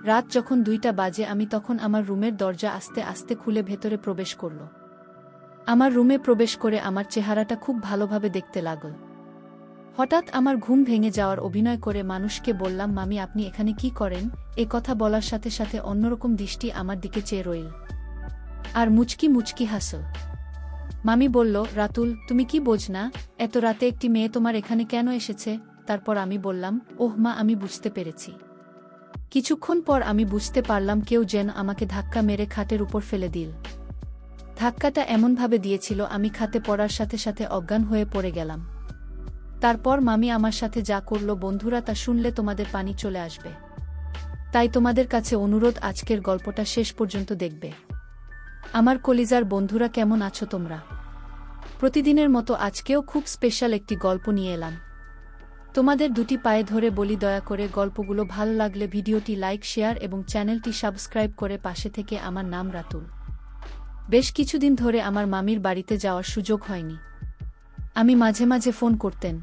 রাত যখন 2টা বাজে আমি তখন আমার রুমের দরজা আস্তে আস্তে খুলে ভেতরে প্রবেশ করল। আমার রুমে প্রবেশ করে আমার চেহারাটা খুব ভালোভাবে দেখতে লাগল। হঠাৎ আমার ঘুম ভেঙে যাওয়ার অভিনয় করে মানুষকে বললাম, মামি আপনি এখানে কি করেন? এ কথা বলার সাথে সাথে অন্যরকম দৃষ্টি আমার দিকে চেয়ে রইল আর মুচকি মুচকি হাসল। মামি বলল, রাতুল তুমি কি বোঝ না, এত রাতে একটি মেয়ে তোমার এখানে কেন এসেছে? তারপর আমি বললাম, ওহ মা, আমি বুঝতে পেরেছি। কিছুক্ষণ পর আমি বুঝতে পারলাম কেউ যেন আমাকে ধাক্কা মেরে খাটের উপর ফেলে দিল। ধাক্কাটা এমনভাবে দিয়েছিল আমি খাটে পড়ার সাথে সাথে অজ্ঞান হয়ে পড়ে গেলাম। তারপর মামি আমার সাথে যা করল বন্ধুরা তা শুনলে তোমাদের পানি চলে আসবে। তাই তোমাদের কাছে অনুরোধ, আজকের গল্পটা শেষ পর্যন্ত দেখবে। আমার কলিজার বন্ধুরা, কেমন আছো তোমরা? প্রতিদিনের মতো আজকেও খুব স্পেশাল একটি গল্প নিয়ে এলাম। তোমাদের দুটি পায়ে ধরে বলি, দয়া করে গল্পগুলো ভালো লাগলে ভিডিওটি লাইক, শেয়ার এবং চ্যানেলটি সাবস্ক্রাইব করে পাশে থেকে। আমার নাম রাতুল। বেশ কিছুদিন ধরে আমার মামির বাড়িতে যাওয়ার সুযোগ হয়নি। আমি মাঝে মাঝে ফোন করতেন,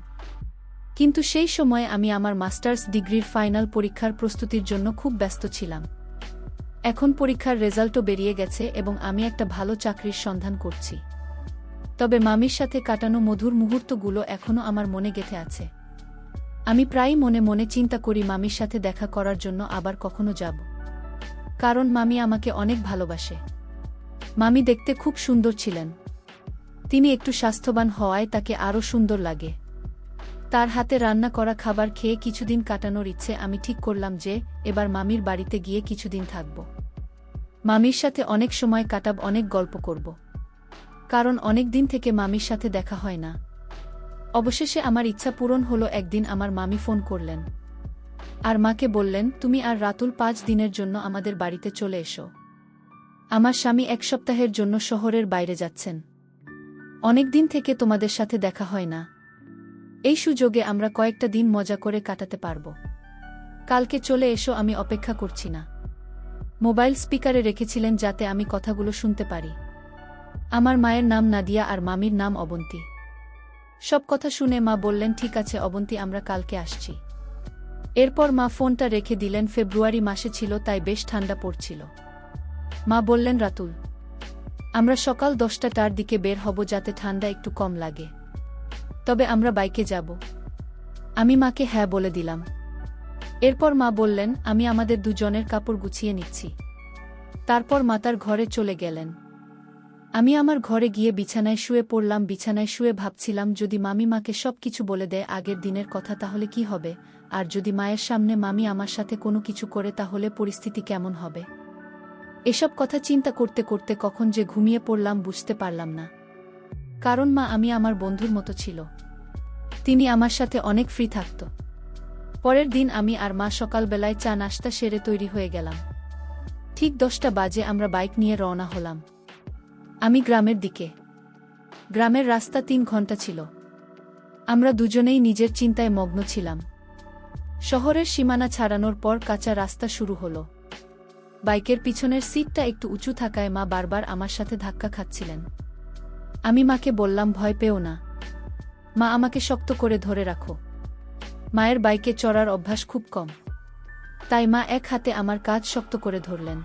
কিন্তু সেই সময়ে আমি আমার মাস্টার্স ডিগ্রির ফাইনাল পরীক্ষার প্রস্তুতির জন্য খুব ব্যস্ত ছিলাম। এখন পরীক্ষার রেজাল্টও বেরিয়ে গেছে এবং আমি একটা ভালো চাকরির সন্ধান করছি। তবে মামির সাথে কাটানো মধুর মুহূর্তগুলো এখনও আমার মনে গেঁথে আছে। আমি প্রায়ই মনে মনে চিন্তা করি মামির সাথে দেখা করার জন্য আবার কখনো যাব, কারণ মামি আমাকে অনেক ভালোবাসে। মামি দেখতে খুব সুন্দর ছিলেন। তিনি একটু স্বাস্থ্যবান হওয়ায় তাকে আরও সুন্দর লাগে। তার হাতে রান্না করা খাবার খেয়ে কিছুদিন কাটানোর ইচ্ছে আমি ঠিক করলাম যে এবার মামির বাড়িতে গিয়ে কিছুদিন থাকব। মামির সাথে অনেক সময় কাটাব, অনেক গল্প করব, কারণ অনেক দিন থেকে মামির সাথে দেখা হয় না। অবশেষে আমার ইচ্ছা পূরণ হলো। একদিন আমার মামি ফোন করলেন আর মাকে বললেন, তুমি আর রাতুল 5 দিনের জন্য আমাদের বাড়িতে চলে এসো। আমার স্বামী 1 সপ্তাহের জন্য শহরের বাইরে যাচ্ছেন। অনেক দিন থেকে তোমাদের সাথে দেখা হয় না, এই সুযোগে আমরা কয়েকটা দিন মজা করে কাটাতে পারব। কালকে চলে এসো, আমি অপেক্ষা করছি না। মোবাইল স্পিকারে রেখেছিলেন যাতে আমি কথাগুলো শুনতে পারি। আমার মায়ের নাম নাদিয়া আর মামির নাম অবন্তী। সব কথা শুনে মা বললেন, ঠিক আছে অবন্তী, আমরা কালকে আসছি। এরপর মা ফোনটা রেখে দিলেন। ফেব্রুয়ারি মাসে ছিল, তাই বেশ ঠান্ডা পড়ছিল। মা বললেন, রাতুল আমরা সকাল 10টার দিকে বের হব যাতে ঠান্ডা একটু কম লাগে। তবে আমরা বাইকে যাব। আমি মাকে হ্যাঁ বলে দিলাম। এরপর মা বললেন, আমি আমাদের দুজনের কাপড় গুছিয়ে নিচ্ছি। তারপর মা তার ঘরে চলে গেলেন। আমি আমার ঘরে গিয়ে বিছানায় শুয়ে পড়লাম। বিছানায় শুয়ে ভাবছিলাম, যদি মামি মাকে সব কিছু বলে দেয় আগের দিনের কথা, তাহলে কি হবে? আর যদি মায়ের সামনে মামি আমার সাথে কোনো কিছু করে, তাহলে পরিস্থিতি কেমন হবে? এসব কথা চিন্তা করতে করতে কখন যে ঘুমিয়ে পড়লাম বুঝতে পারলাম না। কারণ মা আমি আমার বন্ধুর মতো ছিল। তিনি আমার সাথে অনেক ফ্রি থাকত। পরের দিন আমি আর মা সকালবেলায় চা নাশতা সেরে তৈরি হয়ে গেলাম। ঠিক 10টা বাজে আমরা বাইক নিয়ে রওনা হলাম। আমি গ্রামের দিকে। গ্রামের রাস্তা 3 ঘন্টা ছিল। আমরা দুজনেই নিজের চিন্তায় মগ্ন ছিলাম। শহরের সীমানা ছাড়ানোর পর কাঁচা রাস্তা শুরু হলো। বাইকের পিছনের সিটটা একটু উঁচু থাকায় মা বারবার আমার সাথে ধাক্কা খাচ্ছিলেন। আমি মাকে বললাম, ভয় পেও না মা, আমাকে শক্ত করে ধরে রাখো। মায়ের বাইকে চড়ার অভ্যাস খুব কম, তাই মা এক হাতে আমার কাঁধ শক্ত করে ধরলেন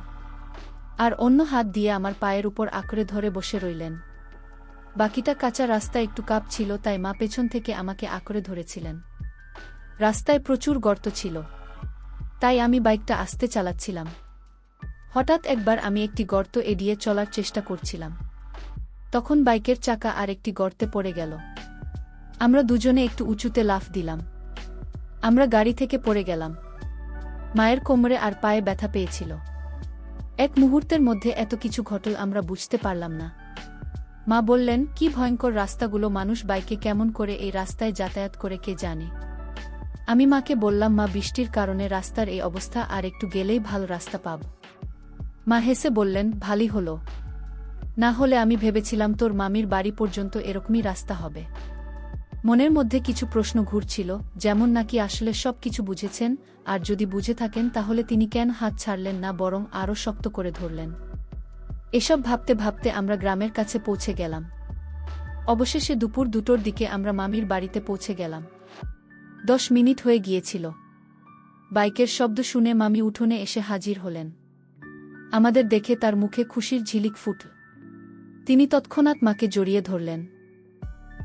আর অন্য হাত দিয়ে আমার পায়ের উপর আঁকড়ে ধরে বসে রইলেন। বাকিটা কাঁচা রাস্তা একটু কাঁপছিল, তাই মা পেছন থেকে আমাকে আঁকড়ে ধরেছিলেন। রাস্তায় প্রচুর গর্ত ছিল, তাই আমি বাইকটা আস্তে চালাচ্ছিলাম। হঠাৎ একবার আমি একটি গর্ত এড়িয়ে চলার চেষ্টা করছিলাম। তখন বাইকের চাকা আর একটি গর্তে পড়ে গেল। আমরা দুজনে একটু উঁচুতে লাফ দিলাম। আমরা গাড়ি থেকে পড়ে গেলাম। মায়ের কোমরে আর পায়ে ব্যথা পেয়েছিল। এক মুহূর্তের মধ্যে এত কিছু ঘটল আমরা বুঝতে পারলাম না। মা বললেন, কি ভয়ঙ্কর রাস্তাগুলো, মানুষ বাইকে কেমন করে এই রাস্তায় যাতায়াত করে কে জানে। আমি মাকে বললাম, মা বৃষ্টির কারণে রাস্তার এই অবস্থা, আর একটু গেলেই ভালো রাস্তা পাব। মা হেসে বললেন, ভালোই হলো, না হলে আমি ভেবেছিলাম তোর মামির বাড়ি পর্যন্ত এরকমই রাস্তা হবে। মনের মধ্যে কিছু প্রশ্ন ঘুরছিল, যেমন নাকি আসলে সব কিছু বুঝেছেন, আর যদি বুঝে থাকেন তাহলে তিনি কেন হাত ছাড়লেন না, বরং আরও শক্ত করে ধরলেন। এসব ভাবতে ভাবতে আমরা গ্রামের কাছে পৌঁছে গেলাম। অবশেষে দুপুর 2টোর দিকে আমরা মামির বাড়িতে পৌঁছে গেলাম। 10 মিনিট হয়ে গিয়েছিল। বাইকের শব্দ শুনে মামি উঠোনে এসে হাজির হলেন। আমাদের দেখে তার মুখে খুশির ঝিলিক ফুটল। তিনি তৎক্ষণাৎ মাকে জড়িয়ে ধরলেন।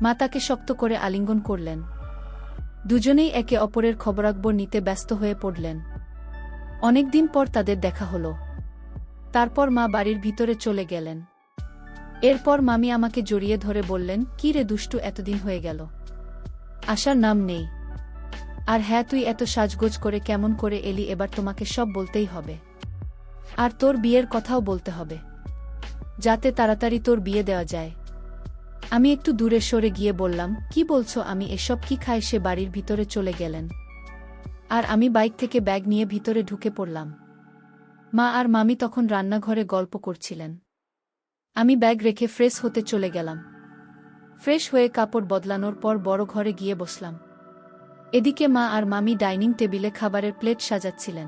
মা তাকে শক্ত করে আলিঙ্গন করলেন। দুজনেই একে অপরের খবরাখবর নিতে ব্যস্ত হয়ে পড়লেন। অনেকদিন পর তাদের দেখা হল। তারপর মা বাড়ির ভিতরে চলে গেলেন। এরপর মামি আমাকে জড়িয়ে ধরে বললেন, কি রে দুষ্টু, এতদিন হয়ে গেল, আসার নাম নেই। আর হ্যাঁ, তুই এত সাজগোজ করে কেমন করে এলি? এবার তোমাকে সব বলতেই হবে, আর তোর বিয়ের কথাও বলতে হবে, যাতে তাড়াতাড়ি তোর বিয়ে দেওয়া যায়। আমি একটু দূরে সরে গিয়ে বললাম, কি বলছো আমি এসব? কি খায়? সে বাড়ির ভিতরে চলে গেলেন, আর আমি বাইক থেকে ব্যাগ নিয়ে ভিতরে ঢুকে পড়লাম। মা আর মামি তখন রান্নাঘরে গল্প করছিলেন। আমি ব্যাগ রেখে ফ্রেশ হতে চলে গেলাম। ফ্রেশ হয়ে কাপড় বদলানোর পর বড় ঘরে গিয়ে বসলাম। এদিকে মা আর মামি ডাইনিং টেবিলে খাবারের প্লেট সাজাচ্ছিলেন।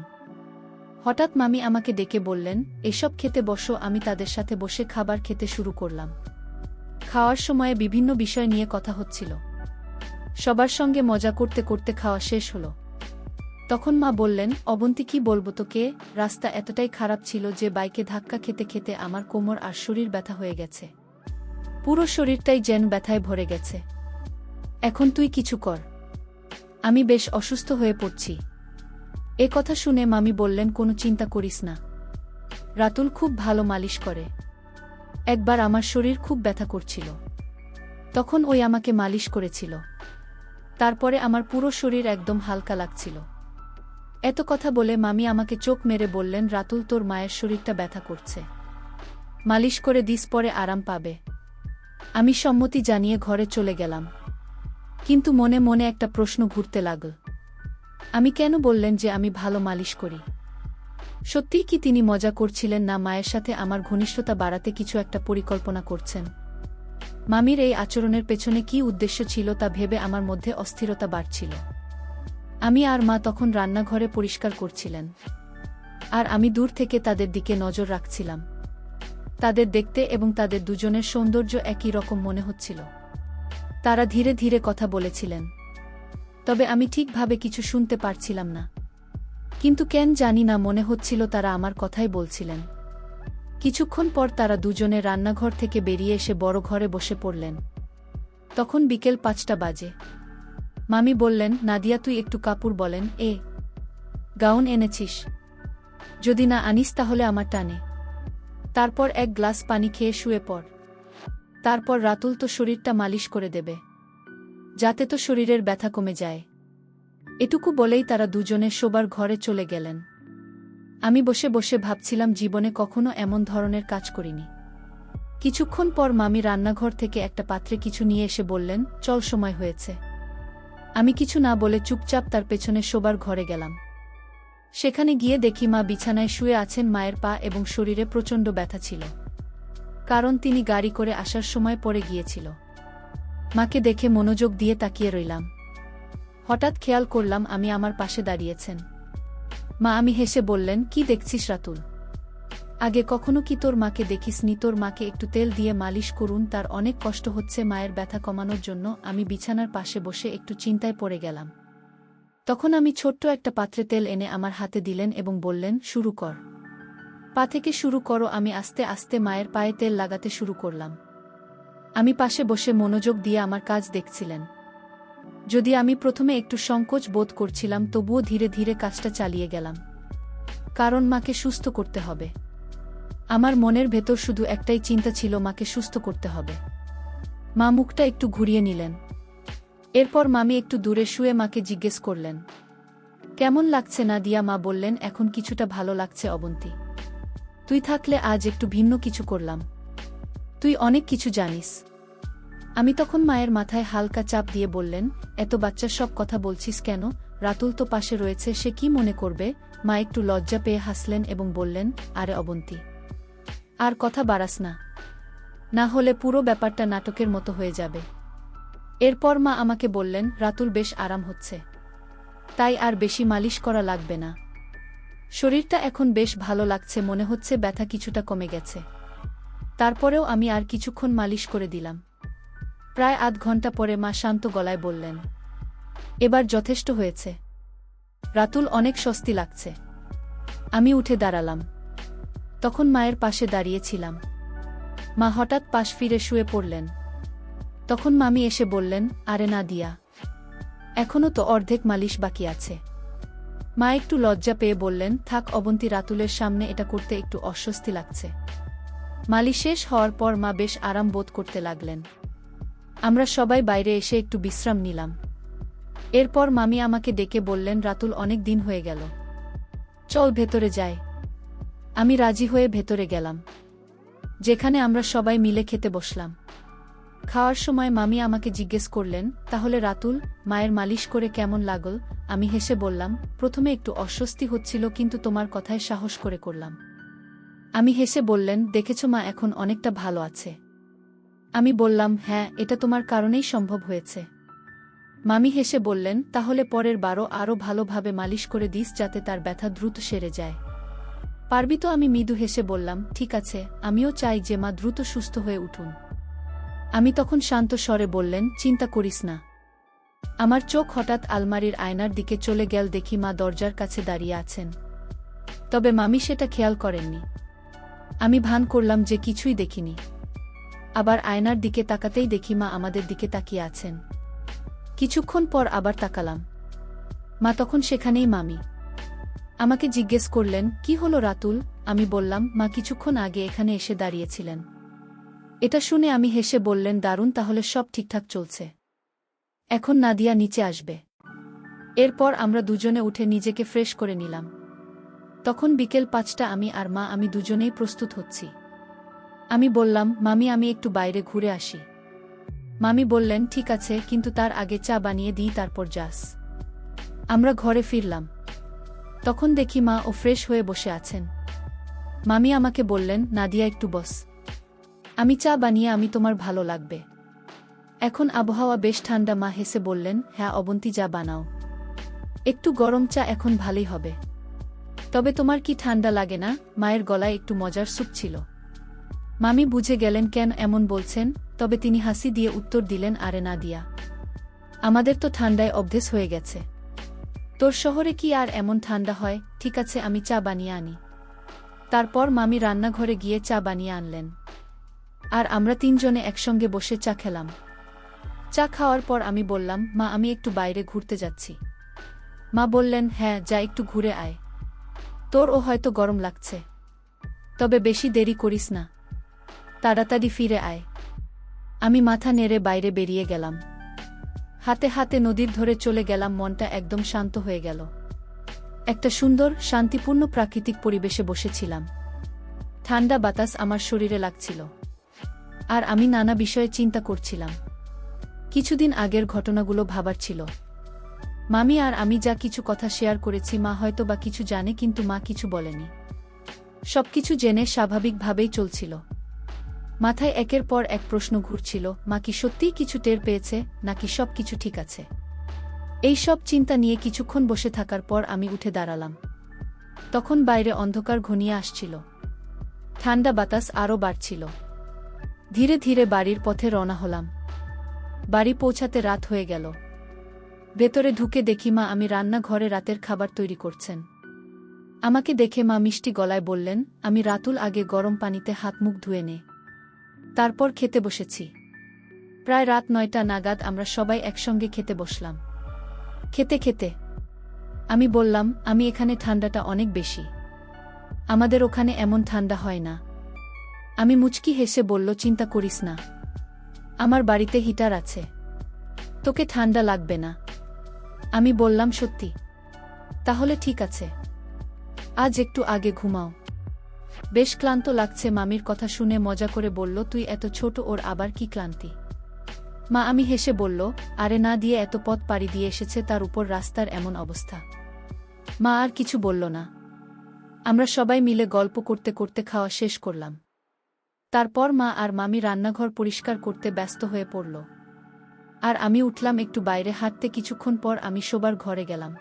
হঠাৎ মামি আমাকে ডেকে বললেন, এসব খেতে বসো। আমি তাদের সাথে বসে খাবার খেতে শুরু করলাম। খাওয়ার সময়ে বিভিন্ন বিষয় নিয়ে কথা হচ্ছিল। সবার সঙ্গে মজা করতে করতে খাওয়া শেষ হলো। তখন মা বললেন, অবন্তী, কি বলবো তোকে, রাস্তা এতটাই খারাপ ছিল যে বাইকে ধাক্কা খেতে খেতে আমার কোমর আর শরীর ব্যথা হয়ে গেছে। পুরো শরীরটাই যেন ব্যথায় ভরে গেছে। এখন তুই কিছু কর, আমি বেশ অসুস্থ হয়ে পড়ছি। এ কথা শুনে মামি বললেন, কোনো চিন্তা করিস না, রাতুল খুব ভালো মালিশ করে। একবার আমার শরীর খুব ব্যথা করছিল, তখন ওই আমাকে মালিশ করেছিল। তারপরে আমার পুরো শরীর একদম হালকা লাগছিল। এত কথা বলে মামি আমাকে চোখ মেরে বললেন, রাতুল, তোর মায়ের শরীরটা ব্যথা করছে, মালিশ করে দিস, পরে আরাম পাবে। আমি সম্মতি জানিয়ে ঘরে চলে গেলাম। কিন্তু মনে মনে একটা প্রশ্ন ঘুরতে লাগল, আমি কেন বললেন যে আমি ভালো মালিশ করি? সত্যিই কি তিনি মজা করছিলেন, না মায়ের সাথে আমার ঘনিষ্ঠতা বাড়াতে কিছু একটা পরিকল্পনা করছেন? মামির এই আচরণের পেছনে কি উদ্দেশ্য ছিল তা ভেবে আমার মধ্যে অস্থিরতা বাড়ছিল। আমি আর মা তখন রান্নাঘরে পরিষ্কার করছিলেন, আর আমি দূর থেকে তাদের দিকে নজর রাখছিলাম। তাদের দেখতে এবং তাদের দুজনের সৌন্দর্য একই রকম মনে হচ্ছিল। তারা ধীরে ধীরে কথা বলেছিলেন, তবে আমি ঠিকভাবে কিছু শুনতে পারছিলাম না। কিন্তু কেন জানি না, মনে হচ্ছিল তারা আমার কথাই বলছিলেন। কিছুক্ষণ পর তারা দুজনে রান্নাঘর থেকে বেরিয়ে এসে বড় ঘরে বসে পড়লেন। তখন বিকেল 5টা বাজে। মামি বললেন, নাদিয়া, তুই একটু কাপড় বলেন গাউন এনেছিস? যদি না আনিস তাহলে আমার টানে। তারপর এক গ্লাস পানি খেয়ে শুয়ে পড়। তারপর রাতুল তো শরীরটা মালিশ করে দেবে, যাতে তো শরীরের ব্যথা কমে যায়। এটুকু বলেই তারা দুজনে শোবার ঘরে চলে গেলেন। আমি বসে বসে ভাবছিলাম, জীবনে কখনো এমন ধরনের কাজ করিনি। কিছুক্ষণ পর মামি রান্নাঘর থেকে একটা পাত্রে কিছু নিয়ে এসে বললেন, চল, সময় হয়েছে। আমি কিছু না বলে চুপচাপ তার পেছনে শোবার ঘরে গেলাম। সেখানে গিয়ে দেখি মা বিছানায় শুয়ে আছেন। মায়ের পা এবং শরীরে প্রচণ্ড ব্যথা ছিল, কারণ তিনি গাড়ি করে আসার সময় পড়ে গিয়েছিল। মাকে দেখে মনোযোগ দিয়ে তাকিয়ে রইলাম। হঠাৎ খেয়াল করলাম আমি আমার পাশে দাঁড়িয়েছেন মা। আমি হেসে বললেন, কি দেখছিস রাতুল? আগে কখনো কি তোর মাকে দেখিসনি? তোর মাকে একটু তেল দিয়ে মালিশ করুন, তার অনেক কষ্ট হচ্ছে। মায়ের ব্যথা কমানোর জন্য আমি বিছানার পাশে বসে একটু চিন্তায় পড়ে গেলাম। তখন আমি ছোট্ট একটা পাত্রে তেল এনে আমার হাতে দিলেন এবং বললেন, শুরু কর, পা থেকে শুরু করো। আমি আস্তে আস্তে মায়ের পায়ে তেল লাগাতে শুরু করলাম। আমি পাশে বসে মনোযোগ দিয়ে আমার কাজ দেখছিলেন। যদি আমি প্রথমে একটু সংকোচ বোধ করছিলাম, তবুও ধীরে ধীরে কাজটা চালিয়ে গেলাম, কারণ মাকে সুস্থ করতে হবে। আমার মনের ভেতর শুধু একটাই চিন্তা ছিল, মাকে সুস্থ করতে হবে। মা মুখটা একটু ঘুরিয়ে নিলেন। এরপর মামি একটু দূরে শুয়ে মাকে জিজ্ঞেস করলেন, কেমন লাগছে নাদিয়া? মা বললেন, এখন কিছুটা ভালো লাগছে অবন্তী। তুই থাকলে আজ একটু ভিন্ন কিছু করলাম। তুই অনেক কিছু জানিস। আমি তখন মায়ের মাথায় হালকা চাপ দিয়ে বললেন, এত বাচ্চার সব কথা বলছিস কেন? রাতুল তো পাশে রয়েছে, সে কি মনে করবে? মা একটু লজ্জা পেয়ে হাসলেন এবং বললেন, আরে অবন্তী, আর কথা বাড়াস না, না হলে পুরো ব্যাপারটা নাটকের মতো হয়ে যাবে। এরপর মা আমাকে বললেন, রাতুল বেশ আরাম হচ্ছে, তাই আর বেশি মালিশ করা লাগবে না। শরীরটা এখন বেশ ভালো লাগছে, মনে হচ্ছে ব্যথা কিছুটা কমে গেছে। তারপরেও আমি আর কিছুক্ষণ মালিশ করে দিলাম। প্রায় আধ ঘন্টা পরে মা শান্ত গলায় বললেন, এবার যথেষ্ট হয়েছে, রাতুল অনেক স্বস্তি লাগছে। আমি উঠে দাঁড়ালাম। তখন মায়ের পাশে দাঁড়িয়েছিলাম। মা হঠাৎ পাশ ফিরে শুয়ে পড়লেন। তখন মামি এসে বললেন, আরে নাদিয়া, এখনও তো অর্ধেক মালিশ বাকি আছে। মা একটু লজ্জা পেয়ে বললেন, থাক অবন্তী, রাতুলের সামনে এটা করতে একটু অস্বস্তি লাগছে। মালিশ শেষ হওয়ার পর মা বেশ আরাম বোধ করতে লাগলেন। আমরা সবাই বাইরে এসে একটু বিশ্রাম নিলাম। এরপর মামি আমাকে ডেকে বললেন, রাতুল, অনেক দিন হয়ে গেল, চল ভেতরে যাই। আমি রাজি হয়ে ভেতরে গেলাম, যেখানে আমরা সবাই মিলে খেতে বসলাম। খাওয়ার সময় মামি আমাকে জিজ্ঞেস করলেন, তাহলে রাতুল, মায়ের মালিশ করে কেমন লাগল? আমি হেসে বললাম, প্রথমে একটু অস্বস্তি হচ্ছিল, কিন্তু তোমার কথায় সাহস করে করলাম। আমি হেসে বললেন, দেখেছ মা এখন অনেকটা ভালো আছে। আমি বললাম, হ্যাঁ, এটা তোমার কারণেই সম্ভব হয়েছে। মামি হেসে বললেন, তাহলে পরের বারও আরও ভালোভাবে মালিশ করে দিস, যাতে তার ব্যথা দ্রুত সেরে যায়। পারবি তো? আমি মৃদু হেসে বললাম, ঠিক আছে, আমিও চাই যে মা দ্রুত সুস্থ হয়ে উঠুন। আমি তখন শান্ত স্বরে বললেন, চিন্তা করিস না। আমার চোখ হঠাৎ আলমারির আয়নার দিকে চলে গেল, দেখি মা দরজার কাছে দাঁড়িয়ে আছেন। তবে মামি সেটা খেয়াল করেননি। আমি ভান করলাম যে কিছুই দেখিনি। আবার আয়নার দিকে তাকাতেই দেখি মা আমাদের দিকে তাকিয়ে আছেন। কিছুক্ষণ পর আবার তাকালাম। মা তখন সেখানেই। মামি আমাকে জিজ্ঞেস করলেন, কি হলো রাতুল? আমি বললাম, মা কিছুক্ষণ আগে এখানে এসে দাঁড়িয়েছিলেন। এটা শুনে আমি হেসে বললেন, দারুণ, তাহলে সব ঠিকঠাক চলছে। এখন নাদিয়া নিচে আসবে। এরপর আমরা দুজনে উঠে নিজেকে ফ্রেশ করে নিলাম। তখন বিকেল 5টা। আমি দুজনেই প্রস্তুত হচ্ছি। আমি বললাম, মামি, আমি একটু বাইরে ঘুরে আসি। মামি বললেন, ঠিক আছে, কিন্তু তার আগে চা বানিয়ে দিই, তারপর যাস। আমরা ঘরে ফিরলাম। তখন দেখি মা ও ফ্রেশ হয়ে বসে আছেন। মামি আমাকে বললেন, নাদিয়া, একটু বস, আমি চা বানিয়ে আমি তোমার ভালো লাগবে। এখন আবহাওয়া বেশ ঠান্ডা। মা হেসে বললেন, হ্যাঁ অবন্তী, যা বানাও, একটু গরম চা এখন ভালোই হবে। তবে তোমার কি ঠান্ডা লাগে না? মায়ের গলায় একটু মজার সুপ ছিল। মামি বুঝে গেলেন কেন এমন বলছেন, তবে তিনি হাসি দিয়ে উত্তর দিলেন, আরে নাদিয়া, আমাদের তো ঠান্ডায় অভ্যেস হয়ে গেছে। তোর শহরে কি আর এমন ঠান্ডা হয়? ঠিক আছে, আমি চা বানিয়ে আনি। তারপর মামি রান্নাঘরে গিয়ে চা বানিয়ে আনলেন। আর আমরা তিনজনে একসঙ্গে বসে চা খেলাম। চা খাওয়ার পর আমি বললাম, মা, আমি একটু বাইরে ঘুরতে যাচ্ছি। মা বললেন, হ্যাঁ, যা, একটু ঘুরে আয়। তোরও হয়তো গরম লাগছে, তবে বেশি দেরি করিস না, তাড়াতাড়ি ফিরে আয়। আমি মাথা নেড়ে বাইরে বেরিয়ে গেলাম। হাতে হাতে নদীর ধরে চলে গেলাম। মনটা একদম শান্ত হয়ে গেল। একটা সুন্দর, শান্তিপূর্ণ প্রাকৃতিক পরিবেশে বসেছিলাম। ঠান্ডা বাতাস আমার শরীরে লাগছিল। আর আমি নানা বিষয়ে চিন্তা করছিলাম। কিছুদিন আগের ঘটনাগুলো ভাবার ছিল। মামি আর আমি যা কিছু কথা শেয়ার করেছি, মা হয়তো বা কিছু জানে, কিন্তু মা কিছু বলেনি। সবকিছু জেনে স্বাভাবিকভাবেই চলছিল। মাথায় একের পর এক প্রশ্ন ঘুরছিল, মা কি সত্যিই কিছু টের পেয়েছে, নাকি সব কিছু ঠিক আছে? এই সব চিন্তা নিয়ে কিছুক্ষণ বসে থাকার পর আমি উঠে দাঁড়ালাম। তখন বাইরে অন্ধকার ঘনিয়ে আসছিল। ঠান্ডা বাতাস আরও বাড়ছিল। ধীরে ধীরে বাড়ির পথে রওনা হলাম। বাড়ি পৌঁছাতে রাত হয়ে গেল। ভেতরে ঢুকে দেখি মা আমি রান্নাঘরে রাতের খাবার তৈরি করছেন। আমাকে দেখে মা মিষ্টি গলায় বললেন, আমি রাতুল, আগে গরম পানিতে হাত মুখ ধুয়ে নে, তারপর খেতে বসেছি। প্রায় রাত 9টা নাগাদ আমরা সবাই একসঙ্গে খেতে বসলাম। খেতে খেতে আমি বললাম, আমি এখানে ঠান্ডাটা অনেক বেশি, আমাদের ওখানে এমন ঠান্ডা হয় না। আমি মুচকি হেসে বলল, চিন্তা করিস না, আমার বাড়িতে হিটার আছে, তোকে ঠান্ডা লাগবে না। আমি বললাম, সত্যি? তাহলে ঠিক আছে, আজ একটু আগে ঘুমাও, বেশ ক্লান্ত লাগছে। মামির কথা শুনে মজা করে বলল, তুই এত ছোট, ওর আবার কি ক্লান্তি? মা আমি হেসে বলল, আরে না, দিয়ে এত পথ পাড়ি দিয়ে এসেছে, তার উপর রাস্তার এমন অবস্থা। মা আর কিছু বলল না। আমরা সবাই মিলে গল্প করতে করতে খাওয়া শেষ করলাম। তারপর মা আর মামি রান্নাঘর পরিষ্কার করতে ব্যস্ত হয়ে পড়ল। আর আমি উঠলাম একটু বাইরে হাঁটতে। কিছুক্ষণ পর আমি শোবার ঘরে গেলাম।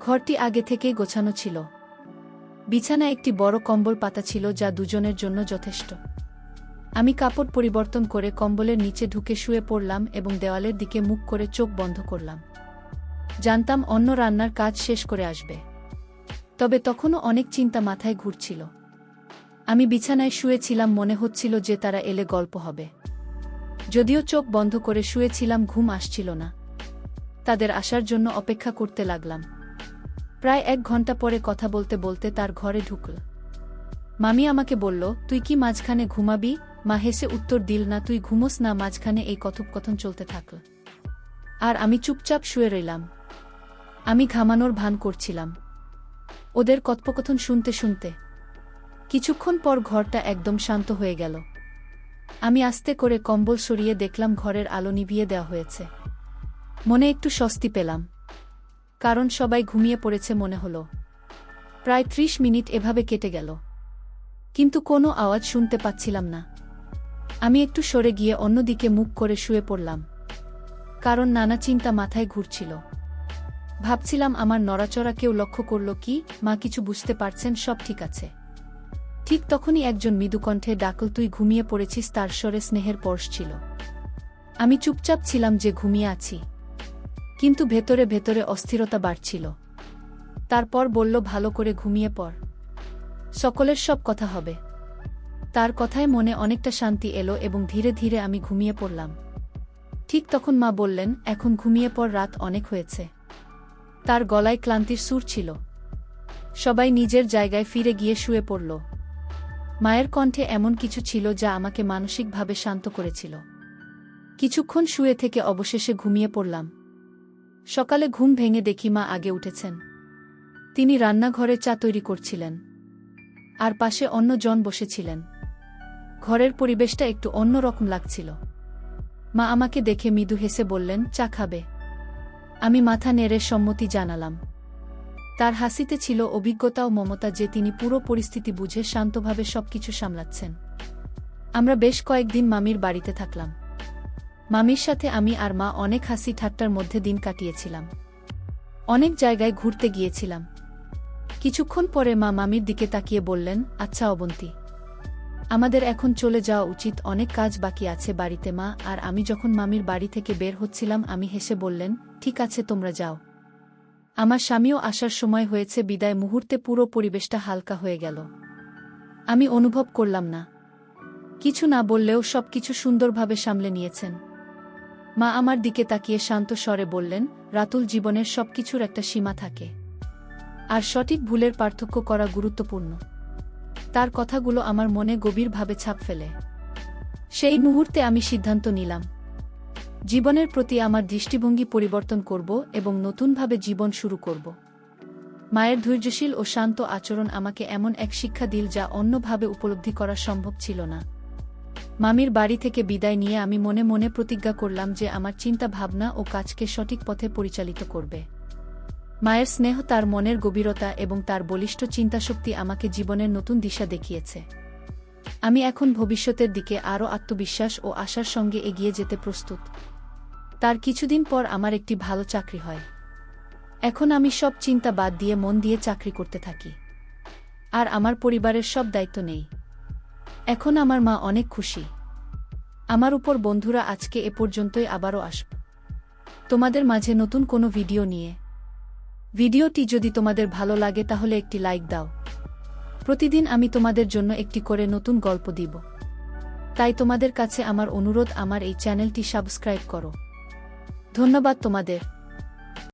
ঘরটি আগে থেকেই গোছানো ছিল। বিছানায় একটি বড় কম্বল পাতা ছিল, যা দুজনের জন্য যথেষ্ট। আমি কাপড় পরিবর্তন করে কম্বলের নিচে ঢুকে শুয়ে পড়লাম এবং দেওয়ালের দিকে মুখ করে চোখ বন্ধ করলাম। জানতাম অন্য রান্নার কাজ শেষ করে আসবে। তবে তখনও অনেক চিন্তা মাথায় ঘুরছিল। আমি বিছানায় শুয়েছিলাম, মনে হচ্ছিল যে তারা এলে গল্প হবে। যদিও চোখ বন্ধ করে শুয়েছিলাম, ঘুম আসছিল না। তাদের আসার জন্য অপেক্ষা করতে লাগলাম। প্রায় 1 ঘন্টা পরে কথা বলতে বলতে তার ঘরে ঢুকল। মামি আমাকে বলল, তুই কি মাঝখানে ঘুমাবি? মা হেসে উত্তর দিল, না, তুই ঘুমোস না। মাঝখানে এই কথোপকথন চলতে থাকল। আর আমি চুপচাপ শুয়ে রইলাম। আমি ঘামানোর ভান করছিলাম ওদের কথোপকথন শুনতে শুনতে। কিছুক্ষণ পর ঘরটা একদম শান্ত হয়ে গেল। আমি আস্তে করে কম্বল সরিয়ে দেখলাম ঘরের আলো নিভিয়ে দেওয়া হয়েছে। মনে একটু স্বস্তি পেলাম, কারণ সবাই ঘুমিয়ে পড়েছে মনে হলো। প্রায় 30 মিনিট এভাবে কেটে গেল, কিন্তু কোনো আওয়াজ শুনতে পাচ্ছিলাম না। আমি একটু সরে গিয়ে অন্যদিকে মুখ করে শুয়ে পড়লাম, কারণ নানা চিন্তা মাথায় ঘুরছিল। ভাবছিলাম, আমার নড়াচড়া কেউ লক্ষ্য করল কি? মা কিছু বুঝতে পারছেন? সব ঠিক আছে? ঠিক তখনই একজন মৃদু কণ্ঠে ডাকল, তুই ঘুমিয়ে পড়েছিস? তার স্বরে স্নেহের পরশ ছিল। আমি চুপচাপ ছিলাম যে ঘুমিয়ে আছি, কিন্তু ভেতরে ভেতরে অস্থিরতা বাড়ছিল। তারপর বলল, ভালো করে ঘুমিয়ে পড়, সকলের সব কথা হবে। তার কথায় মনে অনেকটা শান্তি এলো এবং ধীরে ধীরে আমি ঘুমিয়ে পড়লাম। ঠিক তখন মা বললেন, এখন ঘুমিয়ে পড়, রাত অনেক হয়েছে। তার গলায় ক্লান্তির সুর ছিল। সবাই নিজের জায়গায় ফিরে গিয়ে শুয়ে পড়ল। মায়ের কণ্ঠে এমন কিছু ছিল যা আমাকে মানসিকভাবে শান্ত করেছিল। কিছুক্ষণ শুয়ে থেকে অবশেষে ঘুমিয়ে পড়লাম। সকালে ঘুম ভেঙে দেখি মা আগে উঠেছেন। তিনি রান্নাঘরে চা তৈরি করছিলেন, আর পাশে অন্য জন বসেছিলেন। ঘরের পরিবেশটা একটু অন্যরকম লাগছিল। মা আমাকে দেখে মৃদু হেসে বললেন, চা খাবে? আমি মাথা নেড়ে সম্মতি জানালাম। তার হাসিতে ছিল অভিজ্ঞতা ও মমতা, যে তিনি পুরো পরিস্থিতি বুঝে শান্তভাবে সবকিছু সামলাচ্ছেন। আমরা বেশ কয়েকদিন মামির বাড়িতে থাকলাম। মামির সাথে আমি আর মা অনেক হাসি ঠাট্টার মধ্যে দিন কাটিয়েছিলাম। অনেক জায়গায় ঘুরতে গিয়েছিলাম। কিছুক্ষণ পরে মা মামির দিকে তাকিয়ে বললেন, আচ্ছা অবন্তী, আমাদের এখন চলে যাওয়া উচিত, অনেক কাজ বাকি আছে বাড়িতে। মা আর আমি যখন মামির বাড়ি থেকে বের হচ্ছিলাম, আমি হেসে বললেন, ঠিক আছে, তোমরা যাও। আমার স্বামীও আসার সময় হয়েছে। বিদায় মুহূর্তে পুরো পরিবেশটা হালকা হয়ে গেল। আমি অনুভব করলাম না, কিছু না বললেও সবকিছু সুন্দরভাবে সামলে নিয়েছেন। মা আমার দিকে তাকিয়ে শান্ত স্বরে বললেন, রাতুল, জীবনের সবকিছুর একটা সীমা থাকে, আর সঠিক ভুলের পার্থক্য করা গুরুত্বপূর্ণ। তার কথাগুলো আমার মনে গভীরভাবে ছাপ ফেলে। সেই মুহূর্তে আমি সিদ্ধান্ত নিলাম, জীবনের প্রতি আমার দৃষ্টিভঙ্গি পরিবর্তন করব এবং নতুনভাবে জীবন শুরু করব। মায়ের ধৈর্যশীল ও শান্ত আচরণ আমাকে এমন এক শিক্ষা দিল যা অন্যভাবে উপলব্ধি করা সম্ভব ছিল না। মামির বাড়ি থেকে বিদায় নিয়ে আমি মনে মনে প্রতিজ্ঞা করলাম যে আমার চিন্তা ভাবনা ও কাজকে সঠিক পথে পরিচালিত করবে। মায়ের স্নেহ, তার মনের গভীরতা এবং তার বলিষ্ঠ চিন্তাশক্তি আমাকে জীবনের নতুন দিশা দেখিয়েছে। আমি এখন ভবিষ্যতের দিকে আরও আত্মবিশ্বাস ও আশার সঙ্গে এগিয়ে যেতে প্রস্তুত। তার কিছুদিন পর আমার একটি ভালো চাকরি হয়। এখন আমি সব চিন্তা বাদ দিয়ে মন দিয়ে চাকরি করতে থাকি, আর আমার পরিবারের সব দায়িত্ব নেই। এখন আমার মা অনেক খুশি। আমার উপর বন্ধুরা, আজকে এ পর্যন্তই, আবারও আসব তোমাদের মাঝে নতুন কোনো ভিডিও নিয়ে। ভিডিওটি যদি তোমাদের ভালো লাগে তাহলে একটি লাইক দাও। প্রতিদিন আমি তোমাদের জন্য একটি করে নতুন গল্প দিব, তাই তোমাদের কাছে আমার অনুরোধ, আমার এই চ্যানেলটি সাবস্ক্রাইব করো। ধন্যবাদ তোমাদের।